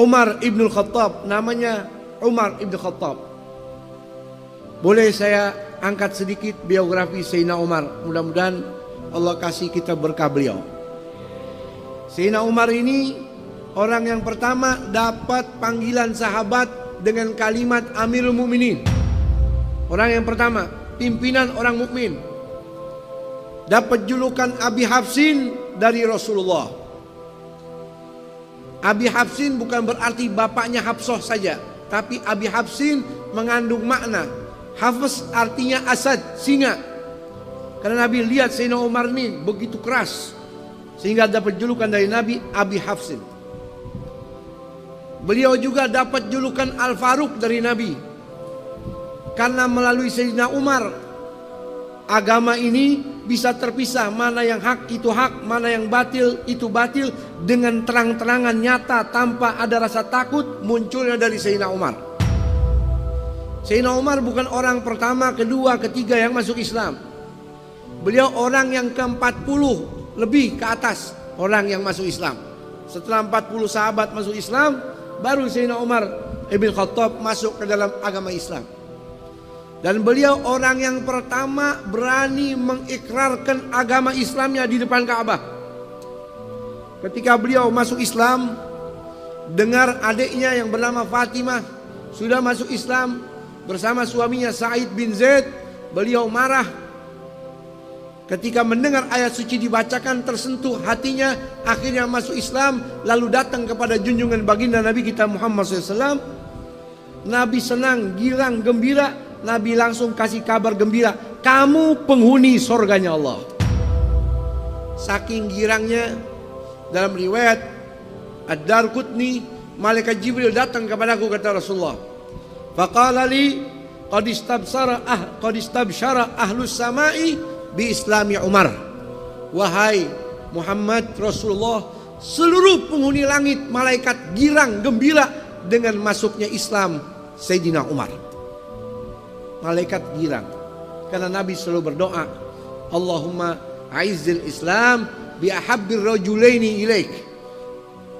Umar ibn Khattab, namanya Umar ibn Khattab. Boleh saya angkat sedikit biografi Sayyidina Umar, mudah-mudahan Allah kasih kita berkah beliau. Sayyidina Umar ini orang yang pertama dapat panggilan sahabat dengan kalimat Amirul Mukminin. Orang yang pertama, pimpinan orang mukmin. Dapat julukan Abi Hafsin dari Rasulullah. Abi Hafsin bukan berarti bapaknya Hafsah saja, tapi Abi Hafsin mengandung makna. Hafs artinya asad, singa. Karena Nabi lihat Sayyidina Umar ini begitu keras, sehingga dapat julukan dari Nabi Abi Hafsin. Beliau juga dapat julukan Al-Faruq dari Nabi. Karena melalui Sayyidina Umar, agama ini bisa terpisah, mana yang hak itu hak, mana yang batil itu batil, dengan terang-terangan nyata tanpa ada rasa takut, munculnya dari Sayyidina Umar. Sayyidina Umar bukan orang pertama, kedua, ketiga yang masuk Islam. Beliau orang yang ke-40 lebih ke atas orang yang masuk Islam. Setelah 40 sahabat masuk Islam, baru Sayyidina Umar ibn Khattab masuk ke dalam agama Islam. Dan beliau orang yang pertama berani mengikrarkan agama Islamnya di depan Ka'bah. Ketika beliau masuk Islam, dengar adiknya yang bernama Fatimah sudah masuk Islam bersama suaminya Sa'id bin Zaid, beliau marah. Ketika mendengar ayat suci dibacakan, tersentuh hatinya, akhirnya masuk Islam, lalu datang kepada junjungan baginda Nabi kita Muhammad SAW. Nabi senang, girang, gembira. Nabi langsung kasih kabar gembira, kamu penghuni surganya Allah. Saking girangnya, dalam riwayat Ad-Darqutni, malaikat Jibril datang kepadaku, kata Rasulullah. Faqala li qad istabsyara ahlus samai bi islami Umar. Wahai Muhammad Rasulullah, seluruh penghuni langit malaikat girang gembira dengan masuknya Islam Sayyidina Umar. Malaikat girang karena Nabi selalu berdoa, Allahumma aizzil Islam bi ahabbir rajulaini ilaik.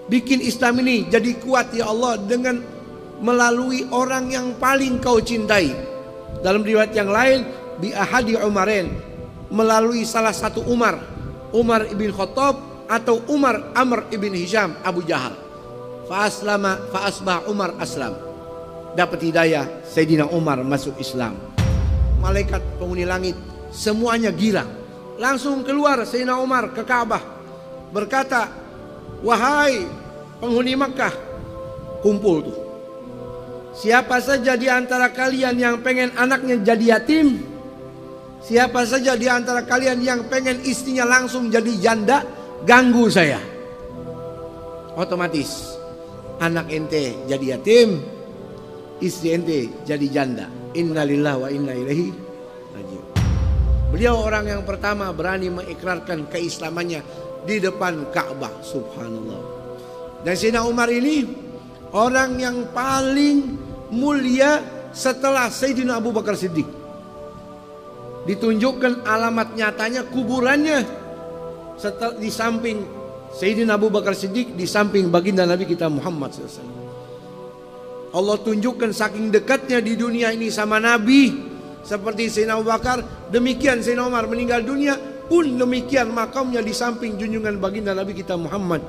Bikin Islam ini jadi kuat ya Allah dengan melalui orang yang paling kau cintai. Dalam riwayat yang lain, bi ahadi Umarain, melalui salah satu Umar, Umar ibn Khattab atau Umar Amr ibn Hisham Abu Jahal. Fa asbah Umar aslam. Dapat hidayah, Sayyidina Umar masuk Islam. Malaikat penghuni langit semuanya girang. Langsung keluar Sayyidina Umar ke Ka'bah, berkata, wahai penghuni Makkah, kumpul tuh. Siapa saja di antara kalian yang pengen anaknya jadi yatim, siapa saja di antara kalian yang pengen istrinya langsung jadi janda, ganggu saya. Otomatis anak ente jadi yatim, istri ente jadi janda. Innalillahi wa inna ilaihi raji'un. Beliau orang yang pertama berani mengikrarkan keislamannya di depan Ka'bah. Subhanallah. Dan Sayyidina Umar ini orang yang paling mulia setelah Sayyidina Abu Bakar Siddiq. Ditunjukkan alamat nyatanya kuburannya di samping Sayyidina Abu Bakar Siddiq, di samping baginda Nabi kita Muhammad SAW. Allah tunjukkan saking dekatnya di dunia ini sama Nabi. Seperti Sayyidina Abu Bakar, demikian Sayyidina Umar meninggal dunia pun demikian makamnya di samping junjungan baginda Nabi kita Muhammad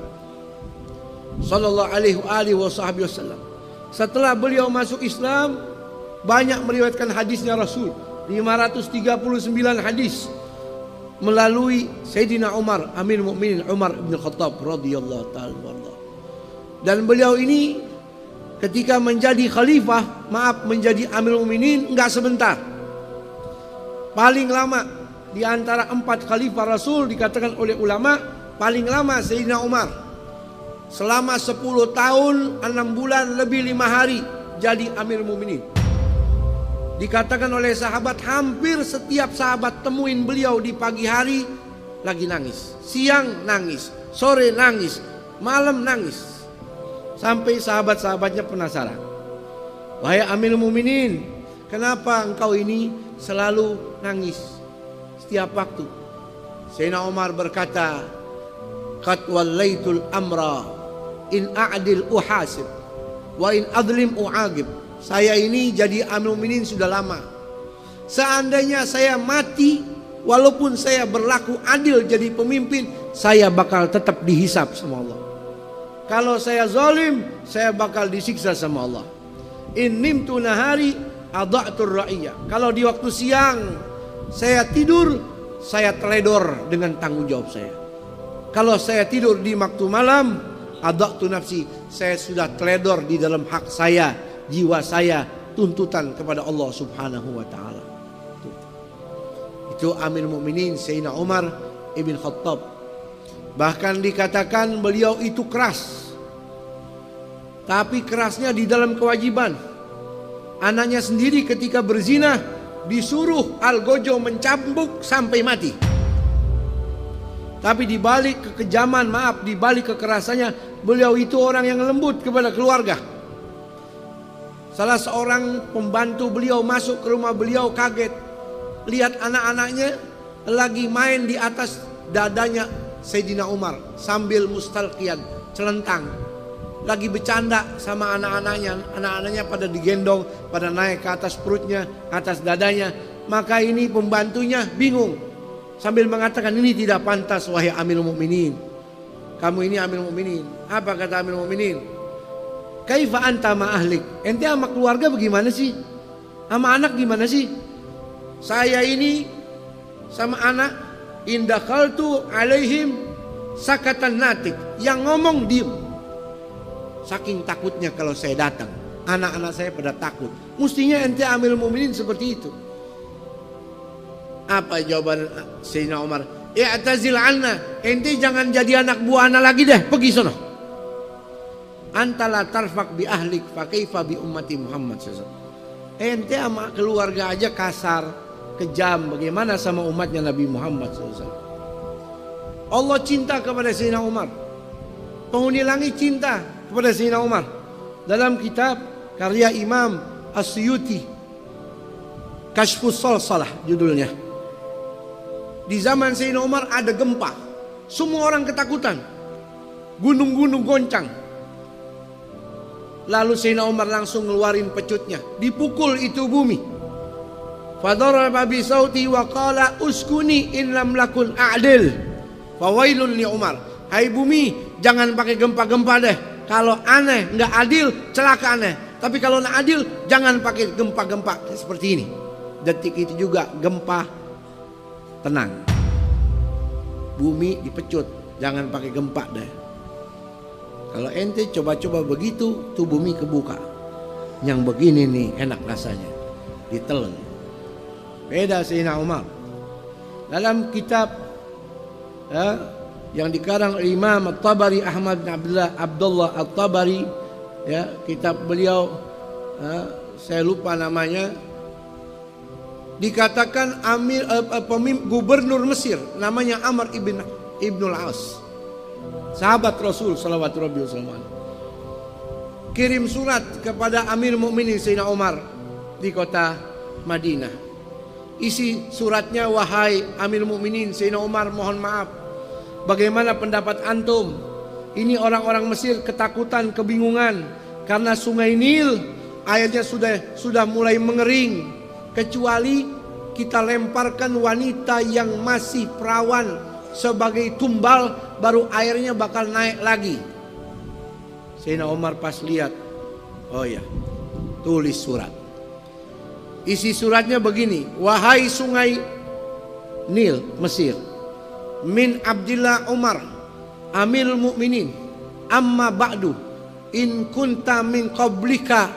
sallallahu alaihi wasallam. Setelah beliau masuk Islam, banyak meriwayatkan hadisnya Rasul, 539 hadis melalui Sayyidina Umar, Amirul Mukminin Umar bin Khattab radhiyallahu ta'ala. Dan beliau ini ketika menjadi khalifah, menjadi Amirul Mukminin enggak sebentar. Paling lama di antara 4 khalifah Rasul dikatakan oleh ulama, paling lama Sayyidina Umar. Selama 10 tahun 6 bulan lebih 5 hari jadi Amirul Mukminin. Dikatakan oleh sahabat, hampir setiap sahabat temuin beliau di pagi hari lagi nangis, siang nangis, sore nangis, malam nangis. Sampai sahabat-sahabatnya penasaran. Wahai Amirul Mukminin, kenapa engkau ini selalu nangis setiap waktu? Sayyidina Umar berkata, qad wallaitul amra in a'dil uhasib wa in adlim u'agib. Saya ini jadi Amirul Mukminin sudah lama. Seandainya saya mati, walaupun saya berlaku adil jadi pemimpin, saya bakal tetap dihisap sama Allah. Kalau saya zalim, saya bakal disiksa sama Allah. In nimtu nahari adha'tur ra'iyah. Kalau di waktu siang saya tidur, saya teledor dengan tanggung jawab saya. Kalau saya tidur di waktu malam, adha'tu nafsi, saya sudah teledor di dalam hak saya, jiwa saya, tuntutan kepada Allah Subhanahu wa taala. Itu Amirul Mukminin Sayyidina Umar ibn Khattab. Bahkan dikatakan beliau itu keras, tapi kerasnya di dalam kewajiban. Anaknya sendiri ketika berzina disuruh algojo mencambuk sampai mati. Tapi di balik kekejaman, di balik kekerasannya, beliau itu orang yang lembut kepada keluarga. Salah seorang pembantu beliau masuk ke rumah beliau kaget, lihat anak-anaknya lagi main di atas dadanya Sayyidina Umar sambil mustalqiyan, celentang, lagi bercanda sama anak-anaknya pada digendong, pada naik ke atas perutnya, atas dadanya. Maka ini pembantunya bingung sambil mengatakan, ini tidak pantas wahai Amirul Mukminin, kamu ini Amirul Mukminin. Apa kata Amirul Mukminin? Kaifa anta ma ahlik? Ente sama keluarga bagaimana sih? Sama anak gimana sih? Saya ini sama anak, indakhaltu alaihim sakatan natik, yang ngomong diem. Saking takutnya kalau saya datang, anak-anak saya pada takut. Mestinya ente Amirul Mukminin seperti itu. Apa jawaban Sayyidina Umar? I'tazil anna, ente jangan jadi anak buah anak lagi deh, pergi sono. Antala tarfak bi ahlik fa kaifa bi ummati Muhammad sallallahu. Ente sama keluarga aja kasar, kejam, bagaimana sama umatnya Nabi Muhammad SAW. Allah cinta kepada Sayyidina Umar, penghuni langit cinta kepada Sayyidina Umar. Dalam kitab karya Imam As-Suyuti, Kashfus Salsalah judulnya, di zaman Sayyidina Umar ada gempa, semua orang ketakutan, gunung-gunung goncang. Lalu Sayyidina Umar langsung ngeluarin pecutnya, dipukul itu bumi. Fadaraba bi sauti wa qala uskuni in lam lakun a'dil fawailun li Umar. Hai bumi, jangan pakai gempa-gempa deh. Kalau aneh, nggak adil, celaka aneh. Tapi kalau nggak adil, jangan pakai gempa-gempa seperti ini. Detik itu juga gempa, tenang. Bumi dipecut, jangan pakai gempa deh. Kalau ente coba-coba begitu, tuh bumi kebuka. Yang begini nih enak rasanya, ditelan. Beda Sayyidina Umar. Dalam kitab yang dikarang Imam At-Tabari, Ahmad bin Abdullah At-Tabari, kitab beliau, saya lupa namanya, dikatakan gubernur Mesir namanya Amr ibnul As, sahabat Rasul sallallahu alaihi wasallam, kirim surat kepada Amir Mukminin Sayyidina Umar di kota Madinah. Isi suratnya, wahai Amir Mukminin Sayyidina Umar, mohon maaf, bagaimana pendapat antum? Ini orang-orang Mesir ketakutan, kebingungan karena sungai Nil airnya sudah mulai mengering, kecuali kita lemparkan wanita yang masih perawan sebagai tumbal, baru airnya bakal naik lagi. Sayyidina Umar pas lihat, oh ya, tulis surat. Isi suratnya begini, wahai sungai Nil Mesir, min Abdillah Umar Amirul Mukminin, amma ba'du, in kunta min qablika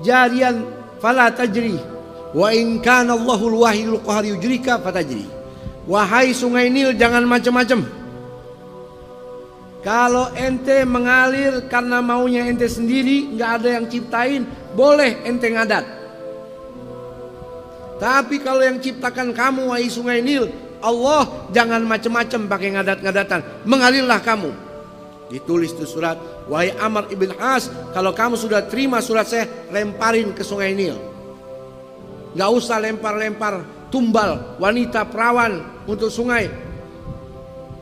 jarian fala tajri, wa in kana Allahul wahidul qahar yujrika fatajri. Wahai sungai Nil, jangan macam-macam. Kalau ente mengalir karena maunya ente sendiri, nggak ada yang ciptain, boleh ente ngadat. Tapi kalau yang ciptakan kamu, wahai sungai Nil, Allah, jangan macam-macam pakai ngadat-ngadatan, mengalirlah kamu. Ditulis itu surat, wahai Amr ibn As, kalau kamu sudah terima surat saya, lemparin ke sungai Nil. Gak usah lempar-lempar tumbal wanita perawan untuk sungai.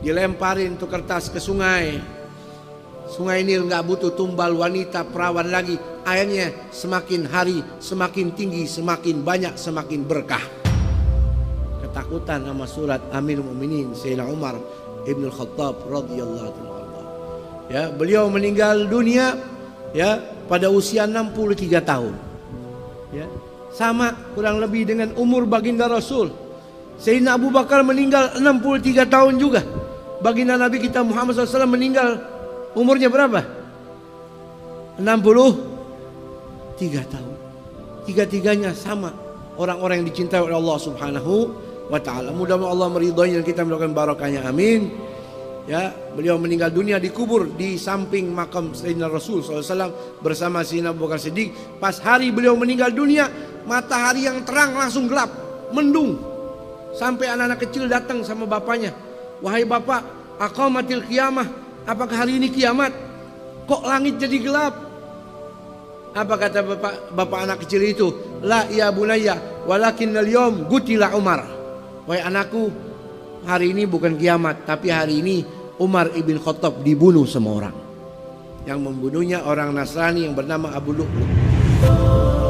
Dilemparin tuh kertas ke sungai. Sungai Nil nggak butuh tumbal wanita perawan lagi. Airnya semakin hari semakin tinggi, semakin banyak, semakin berkah. Ketakutan sama surat Amirul Mukminin Sayyidina Umar Ibn Khattab radhiyallahu anhu. Ya, beliau meninggal dunia ya pada usia 63 tahun. Ya, sama kurang lebih dengan umur baginda Rasul. Sayyidina Abu Bakar meninggal 63 tahun juga. Baginda Nabi kita Muhammad SAW meninggal umurnya berapa? 63 tahun. Tiga-tiganya sama orang-orang yang dicintai oleh Allah Subhanahu wa taala. Mudah-mudahan Allah meridhai dan kita melakukan barakahnya. Amin. Ya, beliau meninggal dunia dikubur di samping makam Sayyidina Rasul SAW bersama Sayyidina Abu Bakar Siddiq. Pas hari beliau meninggal dunia, matahari yang terang langsung gelap, mendung. Sampai anak-anak kecil datang sama bapaknya. Wahai bapak, aqamatil qiyamah, apakah hari ini kiamat? Kok langit jadi gelap? Apa kata bapak anak kecil itu? La ya bunayya, walakinnal yawm qutila Umar. Wahai anakku, hari ini bukan kiamat, tapi hari ini Umar ibn Khattab dibunuh sama orang. Yang membunuhnya orang Nasrani yang bernama Abu Lu'lu'.